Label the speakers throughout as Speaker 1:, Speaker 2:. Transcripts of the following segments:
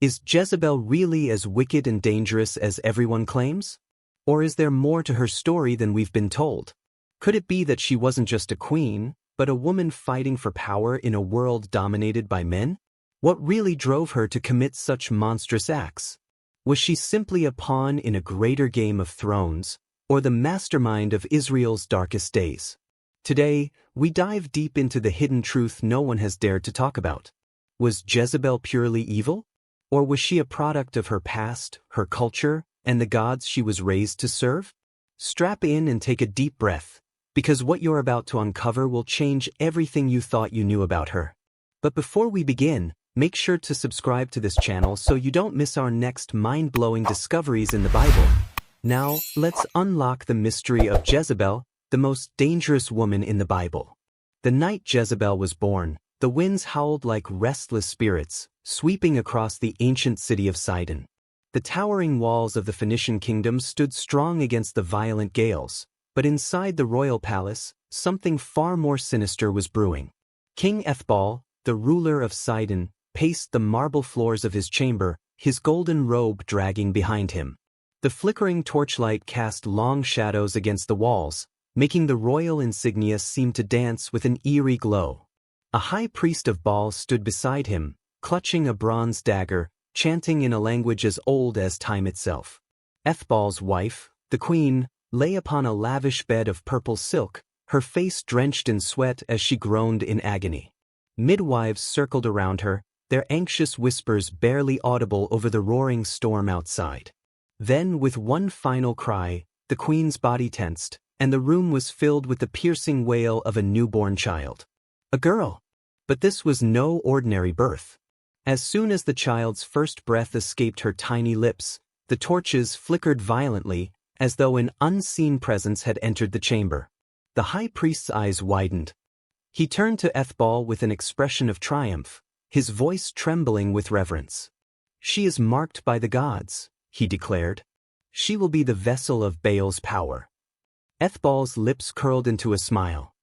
Speaker 1: Is Jezebel really as wicked and dangerous as everyone claims? Or is there more to her story than we've been told? Could it be that she wasn't just a queen, but a woman fighting for power in a world dominated by men? What really drove her to commit such monstrous acts? Was she simply a pawn in a greater game of thrones, or the mastermind of Israel's darkest days? Today, we dive deep into the hidden truth no one has dared to talk about. Was Jezebel purely evil? Or was she a product of her past, her culture, and the gods she was raised to serve? Strap in and take a deep breath, because what you're about to uncover will change everything you thought you knew about her. But before we begin, make sure to subscribe to this channel so you don't miss our next mind-blowing discoveries in the Bible. Now, let's unlock the mystery of Jezebel, the most dangerous woman in the Bible. The night Jezebel was born, the winds howled like restless spirits, sweeping across the ancient city of Sidon. The towering walls of the Phoenician kingdom stood strong against the violent gales, but inside the royal palace, something far more sinister was brewing. King Ethbal, the ruler of Sidon, paced the marble floors of his chamber, his golden robe dragging behind him. The flickering torchlight cast long shadows against the walls, making the royal insignia seem to dance with an eerie glow. A high priest of Baal stood beside him, clutching a bronze dagger, chanting in a language as old as time itself. Ethbal's wife, the queen, lay upon a lavish bed of purple silk, her face drenched in sweat as she groaned in agony. Midwives circled around her, their anxious whispers barely audible over the roaring storm outside. Then, with one final cry, the queen's body tensed, and the room was filled with the piercing wail of a newborn child. A girl. But this was no ordinary birth. As soon as the child's first breath escaped her tiny lips, the torches flickered violently, as though an unseen presence had entered the chamber. The high priest's eyes widened. He turned to Ethbal with an expression of triumph, his voice trembling with reverence. "She is marked by the gods," he declared. "She will be the vessel of Baal's power." Ethbal's lips curled into a smile.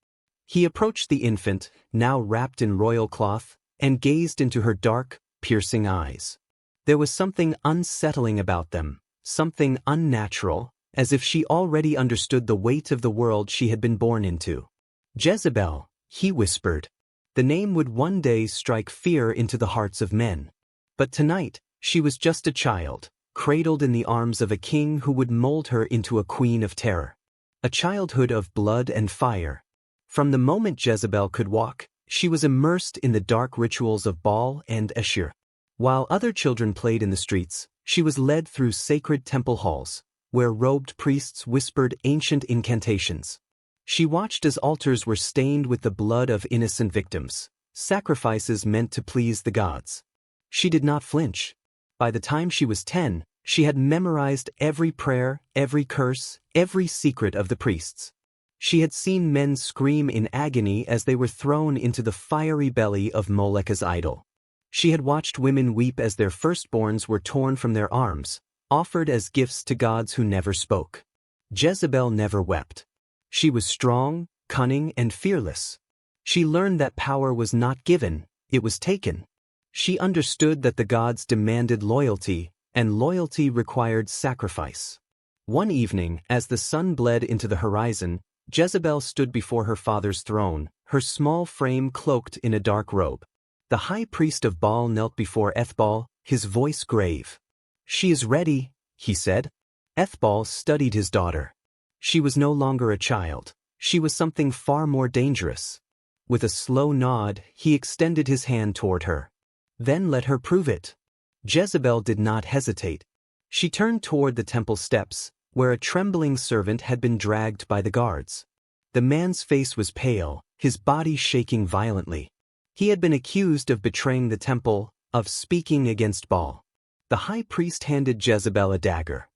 Speaker 1: He approached the infant, now wrapped in royal cloth, and gazed into her dark, piercing eyes. There was something unsettling about them, something unnatural, as if she already understood the weight of the world she had been born into. "Jezebel," he whispered. The name would one day strike fear into the hearts of men. But tonight, she was just a child, cradled in the arms of a king who would mold her into a queen of terror. A childhood of blood and fire. From the moment Jezebel could walk, she was immersed in the dark rituals of Baal and Ashur. While other children played in the streets, she was led through sacred temple halls, where robed priests whispered ancient incantations. She watched as altars were stained with the blood of innocent victims, sacrifices meant to please the gods. She did not flinch. By the time she was 10, she had memorized every prayer, every curse, every secret of the priests. She had seen men scream in agony as they were thrown into the fiery belly of Molech's idol. She had watched women weep as their firstborns were torn from their arms, offered as gifts to gods who never spoke. Jezebel never wept. She was strong, cunning, and fearless. She learned that power was not given, it was taken. She understood that the gods demanded loyalty, and loyalty required sacrifice. One evening, as the sun bled into the horizon, Jezebel stood before her father's throne, her small frame cloaked in a dark robe. The high priest of Baal knelt before Ethbal, his voice grave. "She is ready," he said. Ethbal studied his daughter. She was no longer a child. She was something far more dangerous. With a slow nod, he extended his hand toward her. "Then let her prove it." Jezebel did not hesitate. She turned toward the temple steps, where a trembling servant had been dragged by the guards. The man's face was pale, his body shaking violently. He had been accused of betraying the temple, of speaking against Baal. The high priest handed Jezebel a dagger.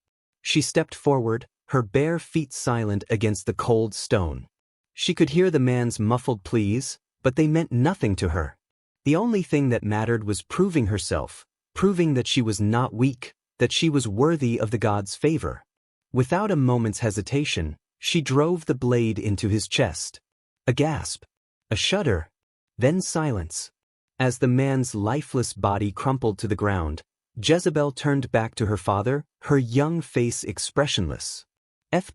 Speaker 1: She stepped forward, her bare feet silent against the cold stone. She could hear the man's muffled pleas, but they meant nothing to her. The only thing that mattered was proving herself, proving that she was not weak, that she was worthy of the god's favor. Without a moment's hesitation, she drove the blade into his chest. A gasp, a shudder, then silence. As the man's lifeless body crumpled to the ground, Jezebel turned back to her father, her young face expressionless.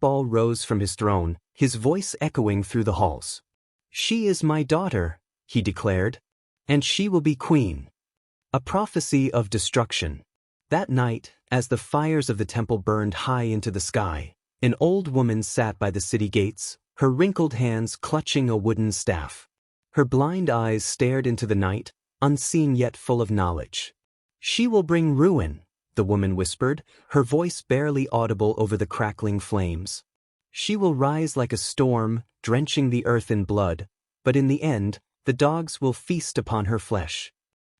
Speaker 1: Baal rose from his throne, his voice echoing through the halls. "She is my daughter," he declared, "and she will be queen." A prophecy of destruction. That night, as the fires of the temple burned high into the sky, an old woman sat by the city gates, her wrinkled hands clutching a wooden staff. Her blind eyes stared into the night, unseen yet full of knowledge. "She will bring ruin," the woman whispered, her voice barely audible over the crackling flames. "She will rise like a storm, drenching the earth in blood, but in the end, the dogs will feast upon her flesh."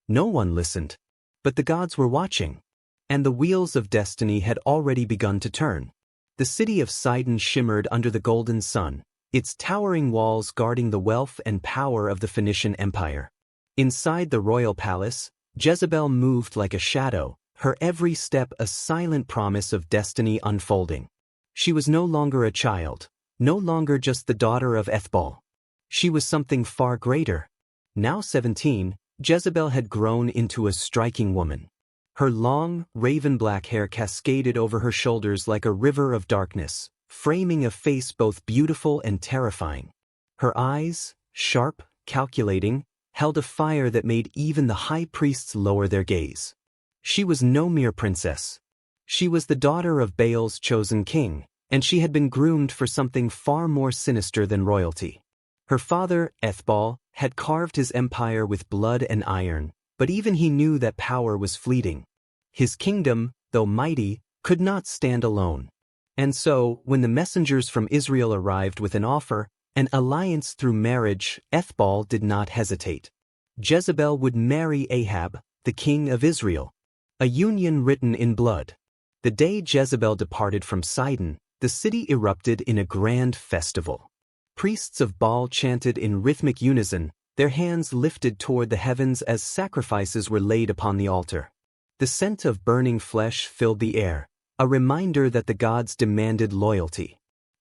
Speaker 1: No one listened. But the gods were watching. And the wheels of destiny had already begun to turn. The city of Sidon shimmered under the golden sun, its towering walls guarding the wealth and power of the Phoenician Empire. Inside the royal palace, Jezebel moved like a shadow, her every step a silent promise of destiny unfolding. She was no longer a child, no longer just the daughter of Baal. She was something far greater. Now 17, Jezebel had grown into a striking woman. Her long, raven-black hair cascaded over her shoulders like a river of darkness, framing a face both beautiful and terrifying. Her eyes, sharp, calculating, held a fire that made even the high priests lower their gaze. She was no mere princess. She was the daughter of Baal's chosen king, and she had been groomed for something far more sinister than royalty. Her father, Baal, had carved his empire with blood and iron, but even he knew that power was fleeting. His kingdom, though mighty, could not stand alone. And so, when the messengers from Israel arrived with an offer, an alliance through marriage, Baal did not hesitate. Jezebel would marry Ahab, the king of Israel. A union written in blood. The day Jezebel departed from Sidon, the city erupted in a grand festival. Priests of Baal chanted in rhythmic unison, their hands lifted toward the heavens as sacrifices were laid upon the altar. The scent of burning flesh filled the air, a reminder that the gods demanded loyalty.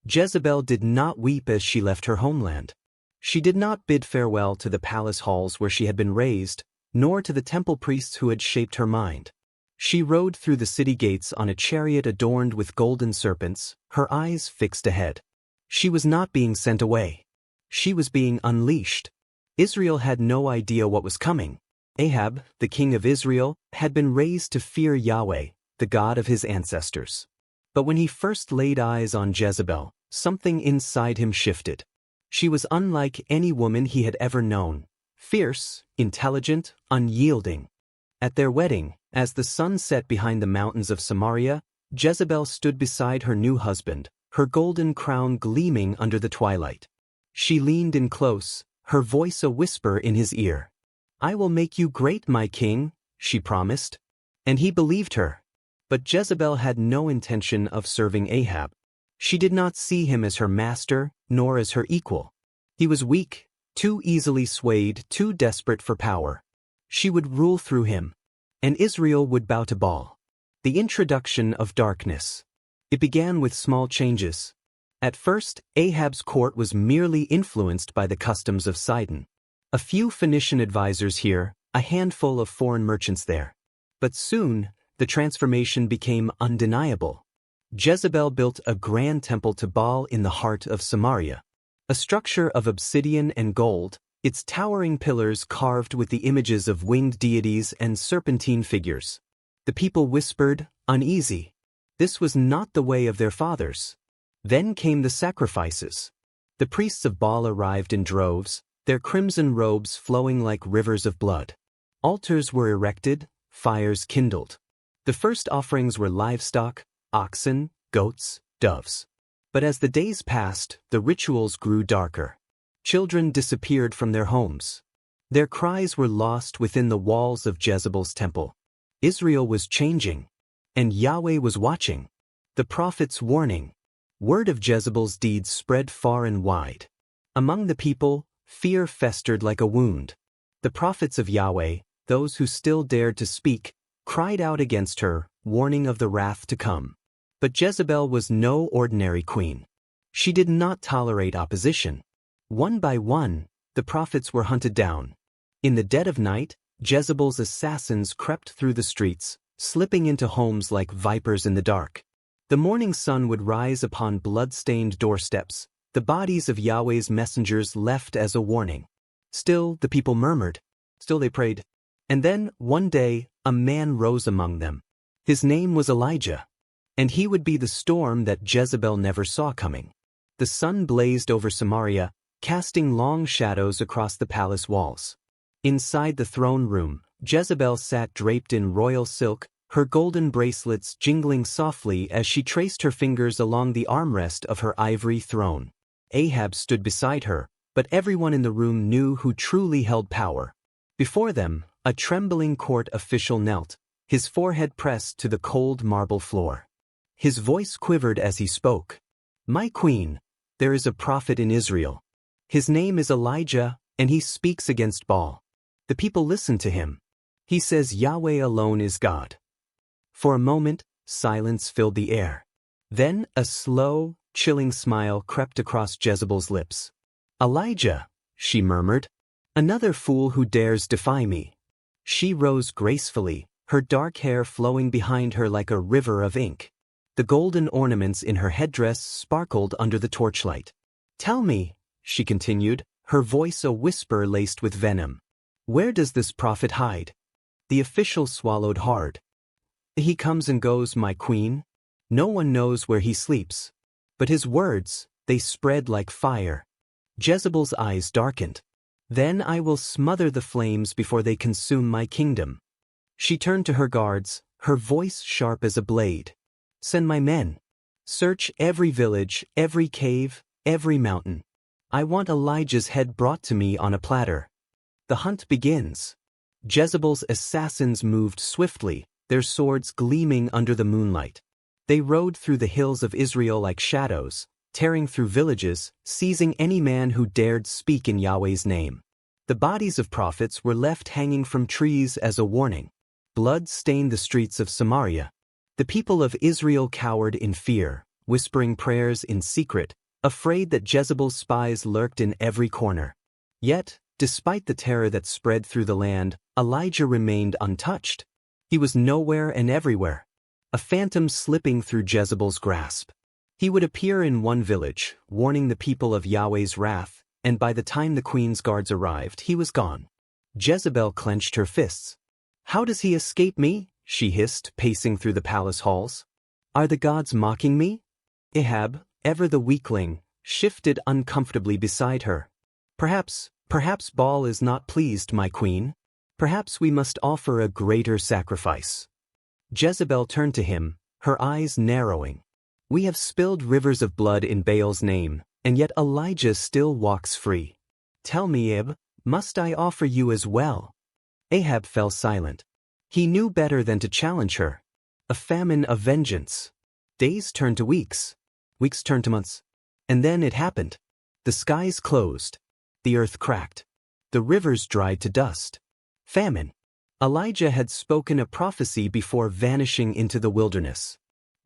Speaker 1: Jezebel did not weep as she left her homeland. She did not bid farewell to the palace halls where she had been raised, nor to the temple priests who had shaped her mind. She rode through the city gates on a chariot adorned with golden serpents, her eyes fixed ahead. She was not being sent away. She was being unleashed. Israel had no idea what was coming. Ahab, the king of Israel, had been raised to fear Yahweh, the God of his ancestors. But when he first laid eyes on Jezebel, something inside him shifted. She was unlike any woman he had ever known, fierce, intelligent, unyielding. At their wedding, as the sun set behind the mountains of Samaria, Jezebel stood beside her new husband, her golden crown gleaming under the twilight. She leaned in close, her voice a whisper in his ear. "I will make you great, my king," she promised. And he believed her. But Jezebel had no intention of serving Ahab. She did not see him as her master, nor as her equal. He was weak, too easily swayed, too desperate for power. She would rule through him, and Israel would bow to Baal. The introduction of darkness. It began with small changes. At first, Ahab's court was merely influenced by the customs of Sidon. A few Phoenician advisors here, a handful of foreign merchants there. But soon, the transformation became undeniable. Jezebel built a grand temple to Baal in the heart of Samaria. A structure of obsidian and gold, its towering pillars carved with the images of winged deities and serpentine figures. The people whispered, uneasy. This was not the way of their fathers. Then came the sacrifices. The priests of Baal arrived in droves, their crimson robes flowing like rivers of blood. Altars were erected, fires kindled. The first offerings were livestock, oxen, goats, doves. But as the days passed, the rituals grew darker. Children disappeared from their homes. Their cries were lost within the walls of Jezebel's temple. Israel was changing, and Yahweh was watching. The prophets warning. Word of Jezebel's deeds spread far and wide. Among the people, fear festered like a wound. The prophets of Yahweh, those who still dared to speak, cried out against her, warning of the wrath to come. But Jezebel was no ordinary queen. She did not tolerate opposition. One by one, the prophets were hunted down. In the dead of night, Jezebel's assassins crept through the streets, slipping into homes like vipers in the dark. The morning sun would rise upon blood-stained doorsteps, the bodies of Yahweh's messengers left as a warning. Still, the people murmured. Still they prayed. And then, one day, a man rose among them. His name was Elijah. And he would be the storm that Jezebel never saw coming. The sun blazed over Samaria, casting long shadows across the palace walls. Inside the throne room, Jezebel sat draped in royal silk, her golden bracelets jingling softly as she traced her fingers along the armrest of her ivory throne. Ahab stood beside her, but everyone in the room knew who truly held power. Before them, a trembling court official knelt, his forehead pressed to the cold marble floor. His voice quivered as he spoke. "My queen, there is a prophet in Israel. His name is Elijah, and he speaks against Baal. The people listen to him. He says Yahweh alone is God." For a moment, silence filled the air. Then a slow, chilling smile crept across Jezebel's lips. "Elijah," she murmured. "Another fool who dares defy me." She rose gracefully, her dark hair flowing behind her like a river of ink. The golden ornaments in her headdress sparkled under the torchlight. "Tell me," she continued, her voice a whisper laced with venom. "Where does this prophet hide?" The official swallowed hard. "He comes and goes, my queen. No one knows where he sleeps." But his words, they spread like fire. Jezebel's eyes darkened. "Then I will smother the flames before they consume my kingdom." She turned to her guards, her voice sharp as a blade. "Send my men. Search every village, every cave, every mountain. I want Elijah's head brought to me on a platter." The hunt begins. Jezebel's assassins moved swiftly, their swords gleaming under the moonlight. They rode through the hills of Israel like shadows, tearing through villages, seizing any man who dared speak in Yahweh's name. The bodies of prophets were left hanging from trees as a warning. Blood stained the streets of Samaria. The people of Israel cowered in fear, whispering prayers in secret, afraid that Jezebel's spies lurked in every corner. Yet, despite the terror that spread through the land, Elijah remained untouched. He was nowhere and everywhere, a phantom slipping through Jezebel's grasp. He would appear in one village, warning the people of Yahweh's wrath, and by the time the queen's guards arrived, he was gone. Jezebel clenched her fists. "How does he escape me?" she hissed, pacing through the palace halls. "Are the gods mocking me?" Ahab, ever the weakling, shifted uncomfortably beside her. Perhaps Baal is not pleased, my queen. Perhaps we must offer a greater sacrifice." Jezebel turned to him, her eyes narrowing. "We have spilled rivers of blood in Baal's name, and yet Elijah still walks free. Tell me, Ahab, must I offer you as well?" Ahab fell silent. He knew better than to challenge her. A famine of vengeance. Days turned to weeks. Weeks turned to months. And then it happened. The skies closed. The earth cracked. The rivers dried to dust. Famine. Elijah had spoken a prophecy before vanishing into the wilderness.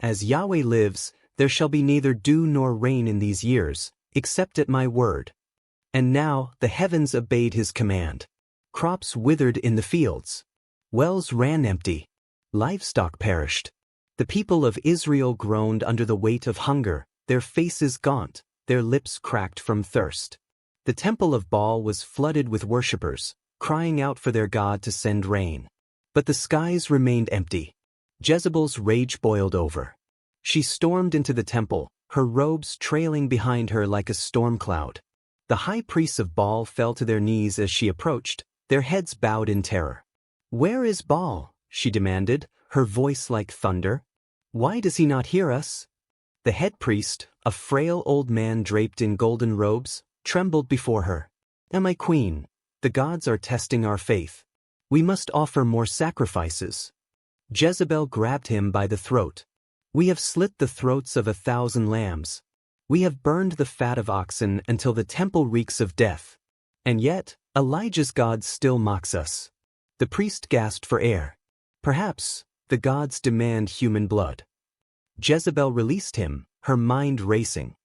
Speaker 1: "As Yahweh lives, there shall be neither dew nor rain in these years, except at my word." And now the heavens obeyed his command. Crops withered in the fields. Wells ran empty. Livestock perished. The people of Israel groaned under the weight of hunger, their faces gaunt, their lips cracked from thirst. The temple of Baal was flooded with worshippers, crying out for their God to send rain. But the skies remained empty. Jezebel's rage boiled over. She stormed into the temple, her robes trailing behind her like a storm cloud. The high priests of Baal fell to their knees as she approached, their heads bowed in terror. "Where is Baal?" she demanded, her voice like thunder. "Why does he not hear us?" The head priest, a frail old man draped in golden robes, trembled before her. "My queen, the gods are testing our faith. We must offer more sacrifices." Jezebel grabbed him by the throat. "We have slit the throats of 1,000 lambs. We have burned the fat of oxen until the temple reeks of death. And yet, Elijah's God still mocks us." The priest gasped for air. "Perhaps the gods demand human blood." Jezebel released him, her mind racing.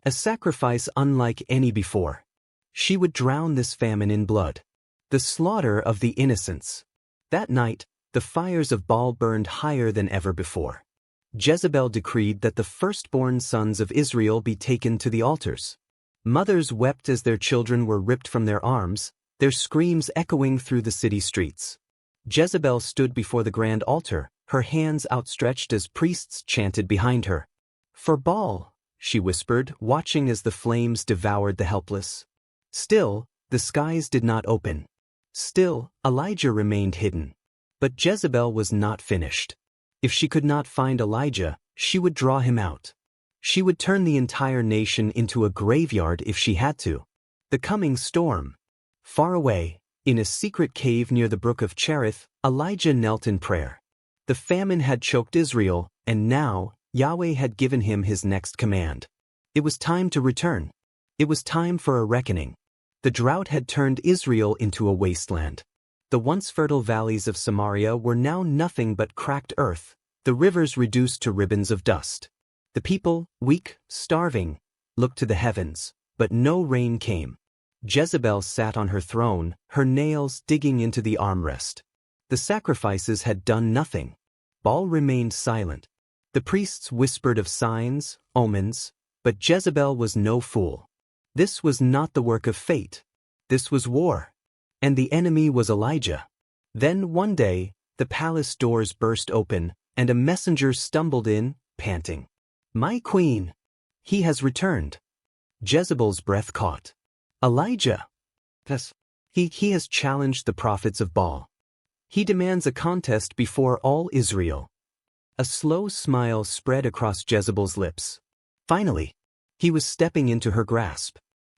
Speaker 1: A sacrifice unlike any before. She would drown this famine in blood. The slaughter of the innocents. That night, The fires of Baal burned higher than ever before. Jezebel decreed that the firstborn sons of Israel be taken to the altars. Mothers wept as their children were ripped from their arms, their screams echoing through the city streets. Jezebel stood before the grand altar, her hands outstretched as priests chanted behind her. "For Baal," she whispered, watching as the flames devoured the helpless. Still, the skies did not open. Still, Elijah remained hidden. But Jezebel was not finished. If she could not find Elijah, she would draw him out. She would turn the entire nation into a graveyard if she had to. The coming storm. Far away, in a secret cave near the brook of Cherith, Elijah knelt in prayer. The famine had choked Israel, and now, Yahweh had given him his next command. It was time to return. It was time for a reckoning. The drought had turned Israel into a wasteland. The once fertile valleys of Samaria were now nothing but cracked earth, the rivers reduced to ribbons of dust. The people, weak, starving, looked to the heavens, but no rain came. Jezebel sat on her throne, her nails digging into the armrest. The sacrifices had done nothing. Baal remained silent. The priests whispered of signs, omens, but Jezebel was no fool. This was not the work of fate. This was war. And the enemy was Elijah. Then one day, the palace doors burst open, and a messenger stumbled in, panting. "My queen! He has returned." Jezebel's breath caught. "Elijah! Yes. He has challenged the prophets of Baal. He demands a contest before all Israel." A slow smile spread across Jezebel's lips. Finally, he was stepping into her grasp.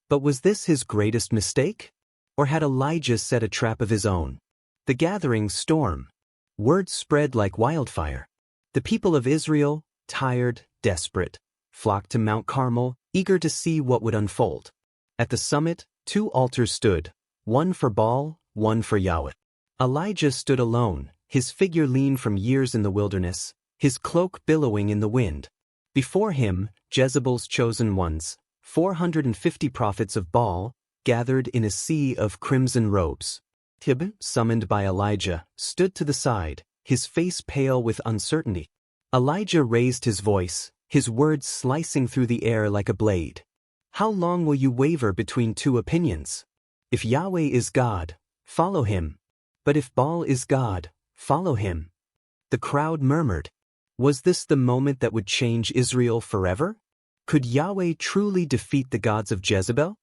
Speaker 1: But was this his greatest mistake? Or had Elijah set a trap of his own? The gathering storm. Word spread like wildfire. The people of Israel, tired, desperate, flocked to Mount Carmel, eager to see what would unfold. At the summit, 2 altars stood, one for Baal, one for Yahweh. Elijah stood alone, his figure lean from years in the wilderness, his cloak billowing in the wind. Before him, Jezebel's chosen ones, 450 prophets of Baal, gathered in a sea of crimson robes. Ahab, summoned by Elijah, stood to the side, his face pale with uncertainty. Elijah raised his voice, his words slicing through the air like a blade. "How long will you waver between 2 opinions? If Yahweh is God, follow him. But if Baal is God, follow him." The crowd murmured. Was this the moment that would change Israel forever? Could Yahweh truly defeat the gods of Jezebel?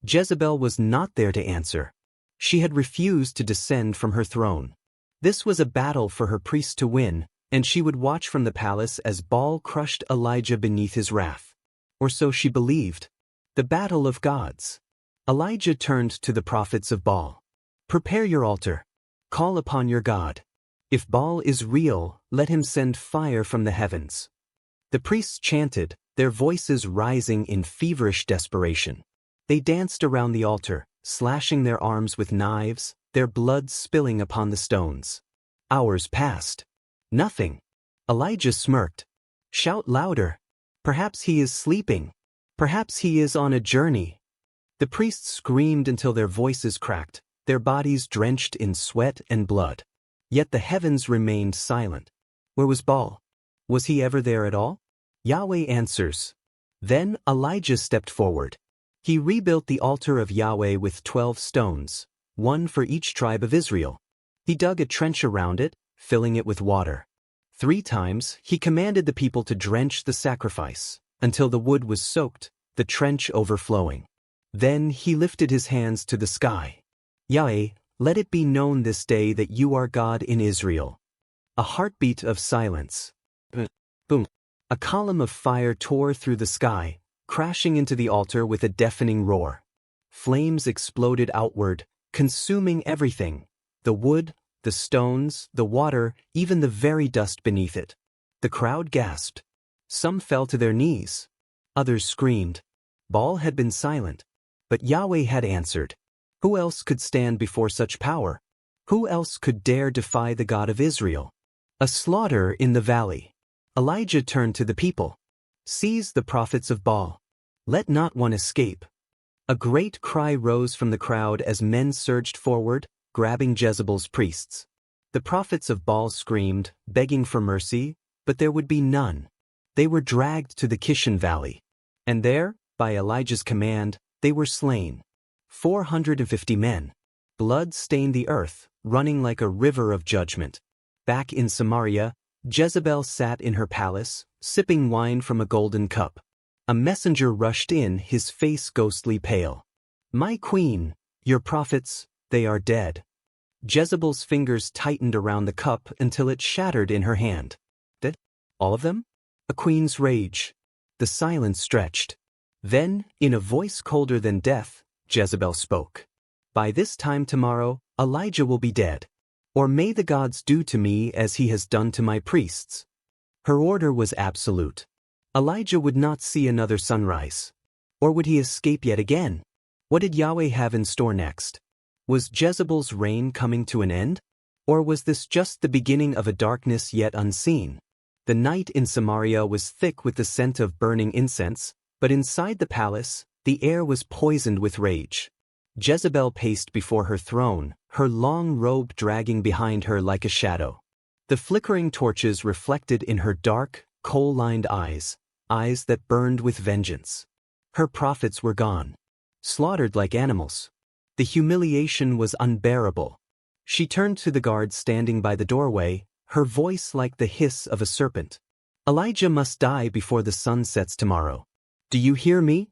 Speaker 1: Jezebel was not there to answer. She had refused to descend from her throne. This was a battle for her priests to win, and she would watch from the palace as Baal crushed Elijah beneath his wrath. Or so she believed. The battle of gods. Elijah turned to the prophets of Baal. "Prepare your altar. Call upon your God. If Baal is real, let him send fire from the heavens." The priests chanted, their voices rising in feverish desperation. They danced around the altar, slashing their arms with knives, their blood spilling upon the stones. Hours passed. Nothing. Elijah smirked. "Shout louder. Perhaps he is sleeping. Perhaps he is on a journey." The priests screamed until their voices cracked, their bodies drenched in sweat and blood. Yet the heavens remained silent. Where was Baal? Was he ever there at all? Yahweh answers. Then Elijah stepped forward. He rebuilt the altar of Yahweh with 12 stones, one for each tribe of Israel. He dug a trench around it, filling it with water. 3 times he commanded the people to drench the sacrifice, until the wood was soaked, the trench overflowing. Then he lifted his hands to the sky. "Yahweh, let it be known this day that you are God in Israel." A heartbeat of silence. Boom. A column of fire tore through the sky, crashing into the altar with a deafening roar. Flames exploded outward, consuming everything: the wood, the stones, the water, even the very dust beneath it. The crowd gasped. Some fell to their knees. Others screamed. Baal had been silent, but Yahweh had answered. Who else could stand before such power? Who else could dare defy the God of Israel? A slaughter in the valley. Elijah turned to the people. "Seize the prophets of Baal. Let not one escape." A great cry rose from the crowd as men surged forward, grabbing Jezebel's priests. The prophets of Baal screamed, begging for mercy, but there would be none. They were dragged to the Kishon Valley. And there, by Elijah's command, they were slain. 450 men. Blood stained the earth, running like a river of judgment. Back in Samaria, Jezebel sat in her palace, sipping wine from a golden cup. A messenger rushed in, his face ghostly pale. "My queen, your prophets, they are dead." Jezebel's fingers tightened around the cup until it shattered in her hand. "Dead? All of them?" A queen's rage. The silence stretched. Then, in a voice colder than death, Jezebel spoke. "By this time tomorrow, Elijah will be dead. Or may the gods do to me as he has done to my priests." Her order was absolute. Elijah would not see another sunrise. Or would he escape yet again? What did Yahweh have in store next? Was Jezebel's reign coming to an end? Or was this just the beginning of a darkness yet unseen? The night in Samaria was thick with the scent of burning incense, but inside the palace, the air was poisoned with rage. Jezebel paced before her throne, her long robe dragging behind her like a shadow. The flickering torches reflected in her dark, coal-lined eyes, eyes that burned with vengeance. Her prophets were gone, slaughtered like animals. The humiliation was unbearable. She turned to the guards standing by the doorway, her voice like the hiss of a serpent. "Elijah must die before the sun sets tomorrow. Do you hear me?"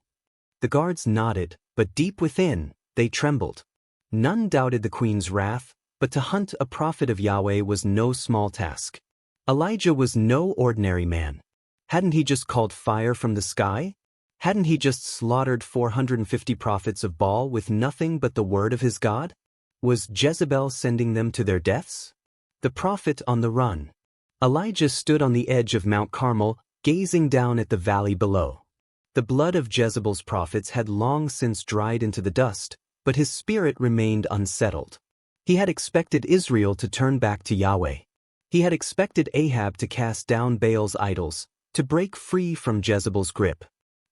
Speaker 1: The guards nodded, but deep within, they trembled. None doubted the queen's wrath, but to hunt a prophet of Yahweh was no small task. Elijah was no ordinary man. Hadn't he just called fire from the sky? Hadn't he just slaughtered 450 prophets of Baal with nothing but the word of his God? Was Jezebel sending them to their deaths? The prophet on the run. Elijah stood on the edge of Mount Carmel, gazing down at the valley below. The blood of Jezebel's prophets had long since dried into the dust, but his spirit remained unsettled. He had expected Israel to turn back to Yahweh. He had expected Ahab to cast down Baal's idols, to break free from Jezebel's grip.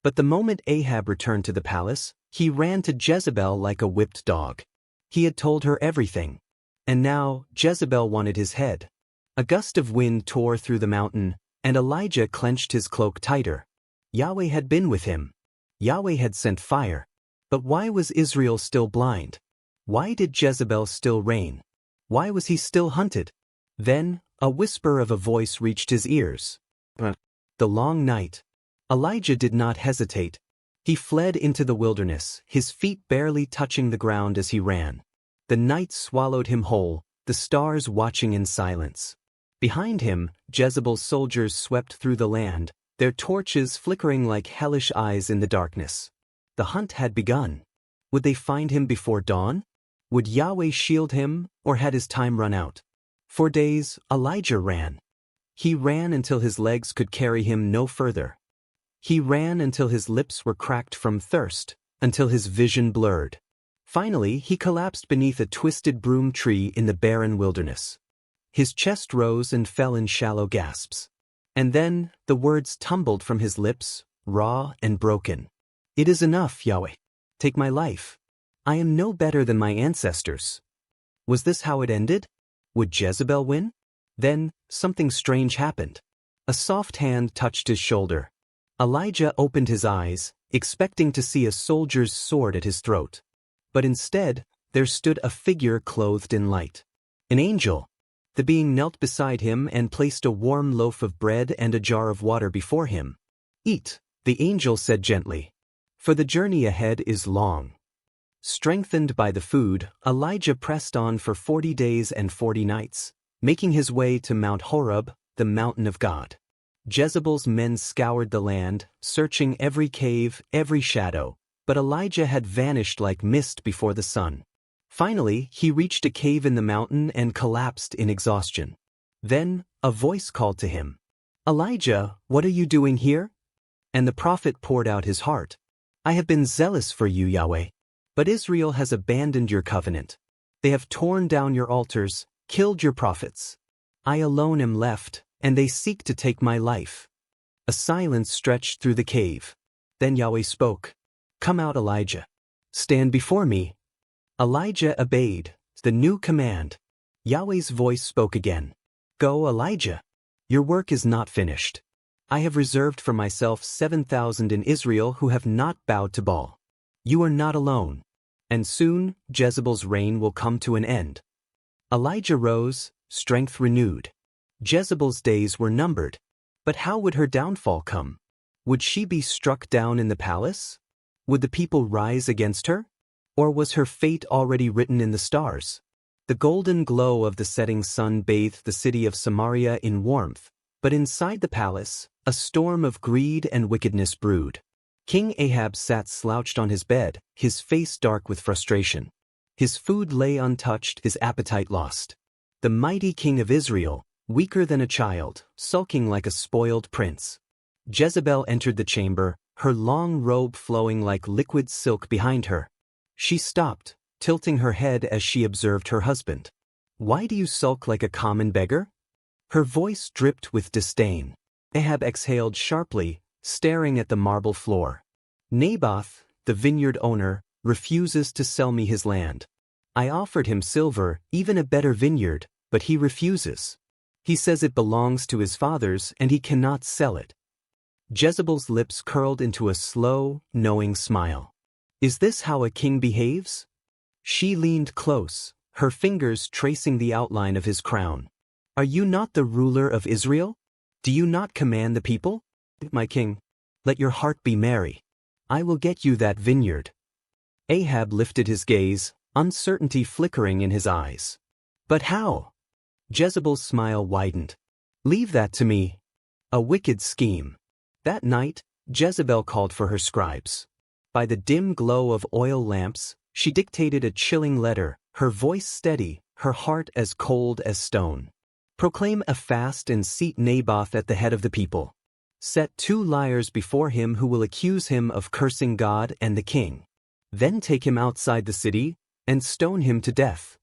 Speaker 1: But the moment Ahab returned to the palace, he ran to Jezebel like a whipped dog. He had told her everything. And now, Jezebel wanted his head. A gust of wind tore through the mountain, and Elijah clenched his cloak tighter. Yahweh had been with him. Yahweh had sent fire. But why was Israel still blind? Why did Jezebel still reign? Why was he still hunted? Then, a whisper of a voice reached his ears. The long night. Elijah did not hesitate. He fled into the wilderness, his feet barely touching the ground as he ran. The night swallowed him whole, the stars watching in silence. Behind him, Jezebel's soldiers swept through the land, their torches flickering like hellish eyes in the darkness. The hunt had begun. Would they find him before dawn? Would Yahweh shield him, or had his time run out? For days, Elijah ran. He ran until his legs could carry him no further. He ran until his lips were cracked from thirst, until his vision blurred. Finally, he collapsed beneath a twisted broom tree in the barren wilderness. His chest rose and fell in shallow gasps. And then, the words tumbled from his lips, raw and broken. "It is enough, Yahweh. Take my life. I am no better than my ancestors." Was this how it ended? Would Jezebel win? Then, something strange happened. A soft hand touched his shoulder. Elijah opened his eyes, expecting to see a soldier's sword at his throat. But instead, there stood a figure clothed in light. An angel. The being knelt beside him and placed a warm loaf of bread and a jar of water before him. "Eat," the angel said gently, "for the journey ahead is long." Strengthened by the food, Elijah pressed on for 40 days and 40 nights, making his way to Mount Horeb, the mountain of God. Jezebel's men scoured the land, searching every cave, every shadow, but Elijah had vanished like mist before the sun. Finally, he reached a cave in the mountain and collapsed in exhaustion. Then, a voice called to him, "Elijah, what are you doing here?" And the prophet poured out his heart. "I have been zealous for you, Yahweh. But Israel has abandoned your covenant. They have torn down your altars, killed your prophets. I alone am left, and they seek to take my life." A silence stretched through the cave. Then Yahweh spoke. "Come out, Elijah. Stand before me." Elijah obeyed, the new command. Yahweh's voice spoke again. Go, Elijah. Your work is not finished. I have reserved for myself 7,000 in Israel who have not bowed to Baal. You are not alone. And soon, Jezebel's reign will come to an end. Elijah rose, strength renewed. Jezebel's days were numbered. But how would her downfall come? Would she be struck down in the palace? Would the people rise against her? Or was her fate already written in the stars? The golden glow of the setting sun bathed the city of Samaria in warmth, but inside the palace, a storm of greed and wickedness brewed. King Ahab sat slouched on his bed, his face dark with frustration. His food lay untouched, his appetite lost. The mighty king of Israel, weaker than a child, sulking like a spoiled prince. Jezebel entered the chamber, her long robe flowing like liquid silk behind her. She stopped, tilting her head as she observed her husband. Why do you sulk like a common beggar? Her voice dripped with disdain. Ahab exhaled sharply, staring at the marble floor. Naboth, the vineyard owner, refuses to sell me his land. I offered him silver, even a better vineyard, but he refuses. He says it belongs to his fathers and he cannot sell it. Jezebel's lips curled into a slow, knowing smile. Is this how a king behaves? She leaned close, her fingers tracing the outline of his crown. Are you not the ruler of Israel? Do you not command the people? My king, let your heart be merry. I will get you that vineyard. Ahab lifted his gaze, uncertainty flickering in his eyes. But how? Jezebel's smile widened. Leave that to me. A wicked scheme. That night, Jezebel called for her scribes. By the dim glow of oil lamps, she dictated a chilling letter, her voice steady, her heart as cold as stone. Proclaim a fast and seat Naboth at the head of the people. Set 2 liars before him who will accuse him of cursing God and the king. Then take him outside the city and stone him to death.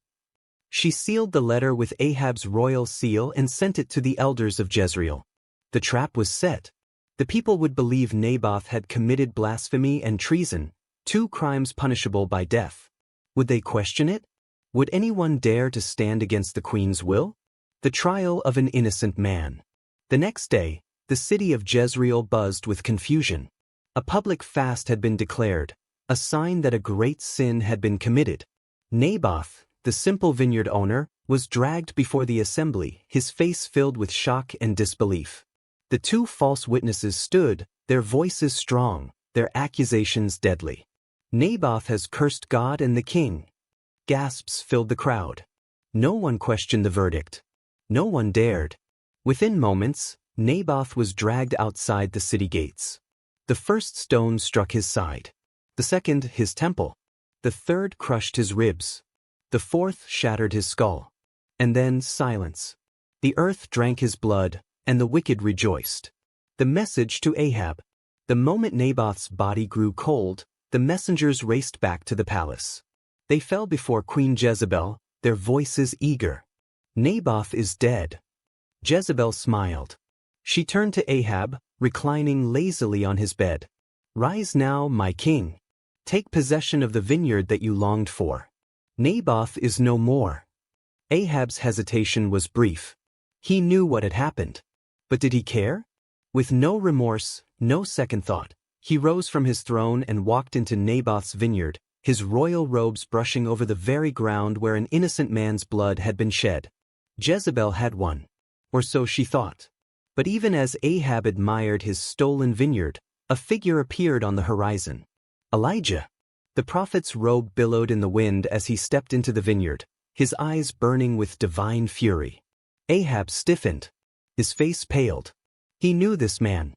Speaker 1: She sealed the letter with Ahab's royal seal and sent it to the elders of Jezreel. The trap was set. The people would believe Naboth had committed blasphemy and treason, 2 crimes punishable by death. Would they question it? Would anyone dare to stand against the queen's will? The trial of an innocent man. The next day, the city of Jezreel buzzed with confusion. A public fast had been declared, a sign that a great sin had been committed. Naboth, the simple vineyard owner, was dragged before the assembly, his face filled with shock and disbelief. The 2 false witnesses stood, their voices strong, their accusations deadly. Naboth has cursed God and the king. Gasps filled the crowd. No one questioned the verdict. No one dared. Within moments, Naboth was dragged outside the city gates. The first stone struck his side. The second, his temple. The third crushed his ribs. The fourth shattered his skull. And then silence. The earth drank his blood, and the wicked rejoiced. The message to Ahab. The moment Naboth's body grew cold, the messengers raced back to the palace. They fell before Queen Jezebel, their voices eager. Naboth is dead. Jezebel smiled. She turned to Ahab, reclining lazily on his bed. Rise now, my king. Take possession of the vineyard that you longed for. Naboth is no more. Ahab's hesitation was brief. He knew what had happened. But did he care? With no remorse, no second thought, he rose from his throne and walked into Naboth's vineyard, his royal robes brushing over the very ground where an innocent man's blood had been shed. Jezebel had won. Or so she thought. But even as Ahab admired his stolen vineyard, a figure appeared on the horizon. Elijah. The prophet's robe billowed in the wind as he stepped into the vineyard, his eyes burning with divine fury. Ahab stiffened. His face paled. He knew this man.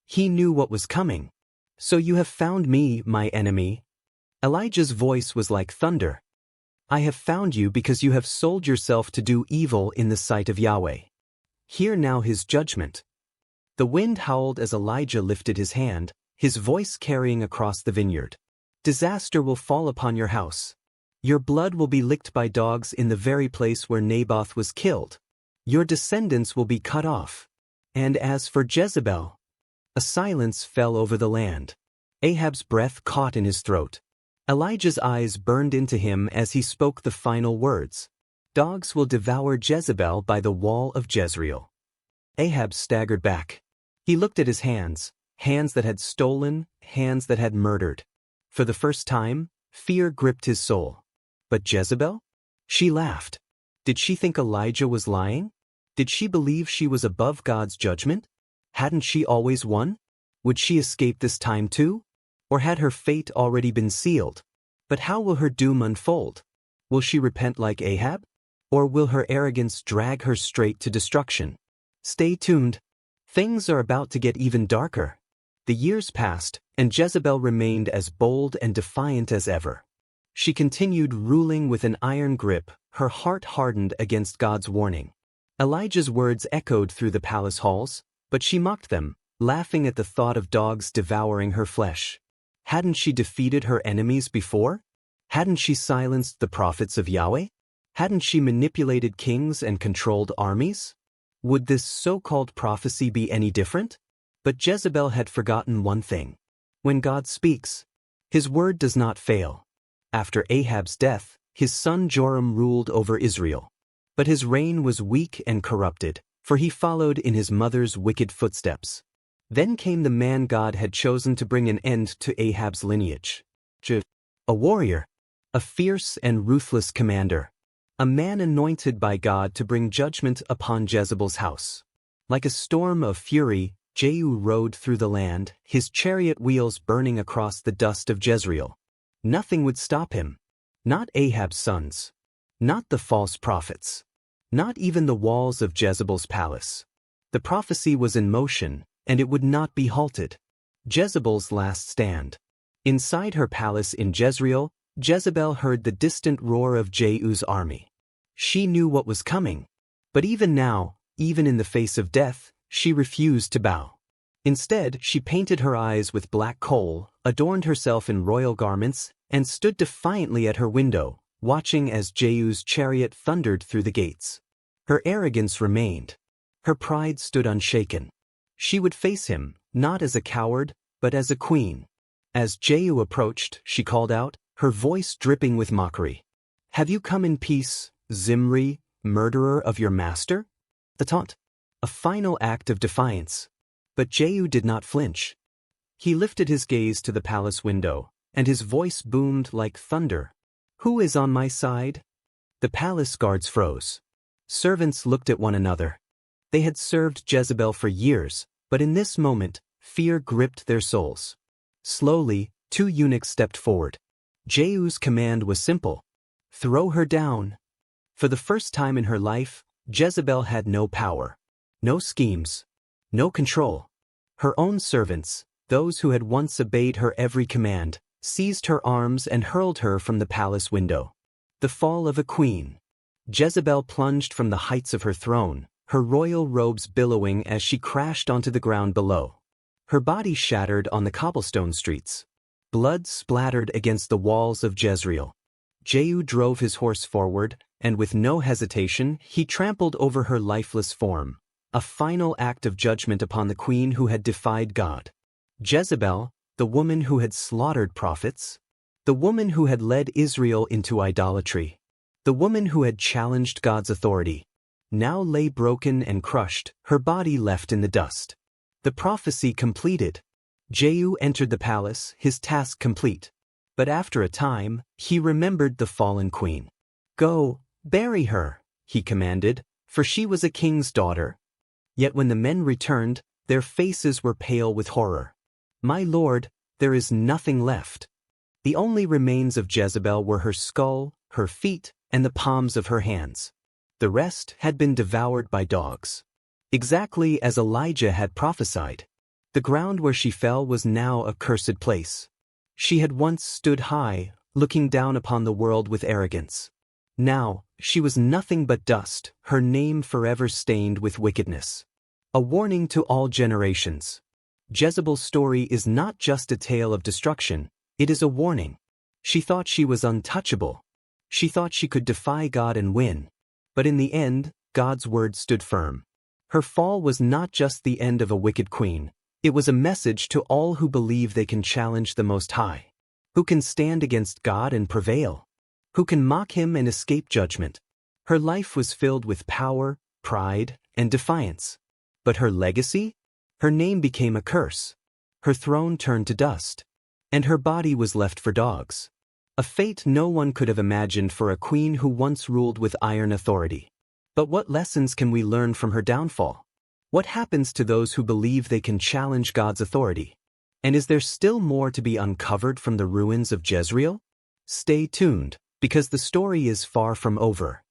Speaker 1: He knew what was coming. So you have found me, my enemy? Elijah's voice was like thunder. I have found you because you have sold yourself to do evil in the sight of Yahweh. Hear now his judgment. The wind howled as Elijah lifted his hand, his voice carrying across the vineyard. Disaster will fall upon your house. Your blood will be licked by dogs in the very place where Naboth was killed. Your descendants will be cut off. And as for Jezebel, a silence fell over the land. Ahab's breath caught in his throat. Elijah's eyes burned into him as he spoke the final words. Dogs will devour Jezebel by the wall of Jezreel. Ahab staggered back. He looked at his hands, hands that had stolen, hands that had murdered. For the first time, fear gripped his soul. But Jezebel? She laughed. Did she think Elijah was lying? Did she believe she was above God's judgment? Hadn't she always won? Would she escape this time too? Or had her fate already been sealed? But how will her doom unfold? Will she repent like Ahab? Or will her arrogance drag her straight to destruction? Stay tuned. Things are about to get even darker. The years passed, and Jezebel remained as bold and defiant as ever. She continued ruling with an iron grip, her heart hardened against God's warning. Elijah's words echoed through the palace halls, but she mocked them, laughing at the thought of dogs devouring her flesh. Hadn't she defeated her enemies before? Hadn't she silenced the prophets of Yahweh? Hadn't she manipulated kings and controlled armies? Would this so-called prophecy be any different? But Jezebel had forgotten one thing. When God speaks, his word does not fail. After Ahab's death, his son Joram ruled over Israel. But his reign was weak and corrupted, for he followed in his mother's wicked footsteps. Then came the man God had chosen to bring an end to Ahab's lineage. Jehu, a warrior, a fierce and ruthless commander, a man anointed by God to bring judgment upon Jezebel's house. Like a storm of fury, Jehu rode through the land, his chariot wheels burning across the dust of Jezreel. Nothing would stop him. Not Ahab's sons. Not the false prophets. Not even the walls of Jezebel's palace. The prophecy was in motion, and it would not be halted. Jezebel's last stand. Inside her palace in Jezreel, Jezebel heard the distant roar of Jehu's army. She knew what was coming. But even now, even in the face of death, she refused to bow. Instead, she painted her eyes with black coal, adorned herself in royal garments, and stood defiantly at her window, watching as Jehu's chariot thundered through the gates. Her arrogance remained. Her pride stood unshaken. She would face him, not as a coward, but as a queen. As Jehu approached, she called out, her voice dripping with mockery. "Have you come in peace, Zimri, murderer of your master?" The taunt. A final act of defiance. But Jehu did not flinch. He lifted his gaze to the palace window, and his voice boomed like thunder. "Who is on my side?" The palace guards froze. Servants looked at one another. They had served Jezebel for years, but in this moment, fear gripped their souls. Slowly, two eunuchs stepped forward. Jehu's command was simple. Throw her down. For the first time in her life, Jezebel had no power. No schemes. No control. Her own servants, those who had once obeyed her every command, seized her arms and hurled her from the palace window. The fall of a queen. Jezebel plunged from the heights of her throne, her royal robes billowing as she crashed onto the ground below. Her body shattered on the cobblestone streets. Blood splattered against the walls of Jezreel. Jehu drove his horse forward, and with no hesitation, he trampled over her lifeless form. A final act of judgment upon the queen who had defied God. Jezebel, the woman who had slaughtered prophets. The woman who had led Israel into idolatry. The woman who had challenged God's authority. Now lay broken and crushed, her body left in the dust. The prophecy completed. Jehu entered the palace, his task complete. But after a time, he remembered the fallen queen. "Go, bury her," he commanded, for she was a king's daughter. Yet when the men returned, their faces were pale with horror. "My lord, there is nothing left." The only remains of Jezebel were her skull, her feet, and the palms of her hands. The rest had been devoured by dogs. Exactly as Elijah had prophesied. The ground where she fell was now a cursed place. She had once stood high, looking down upon the world with arrogance. Now, she was nothing but dust, her name forever stained with wickedness. A warning to all generations. Jezebel's story is not just a tale of destruction, it is a warning. She thought she was untouchable. She thought she could defy God and win. But in the end, God's word stood firm. Her fall was not just the end of a wicked queen. It was a message to all who believe they can challenge the Most High. Who can stand against God and prevail. Who can mock him and escape judgment. Her life was filled with power, pride, and defiance. But her legacy? Her name became a curse. Her throne turned to dust. And her body was left for dogs. A fate no one could have imagined for a queen who once ruled with iron authority. But what lessons can we learn from her downfall? What happens to those who believe they can challenge God's authority? And is there still more to be uncovered from the ruins of Jezreel? Stay tuned, because the story is far from over.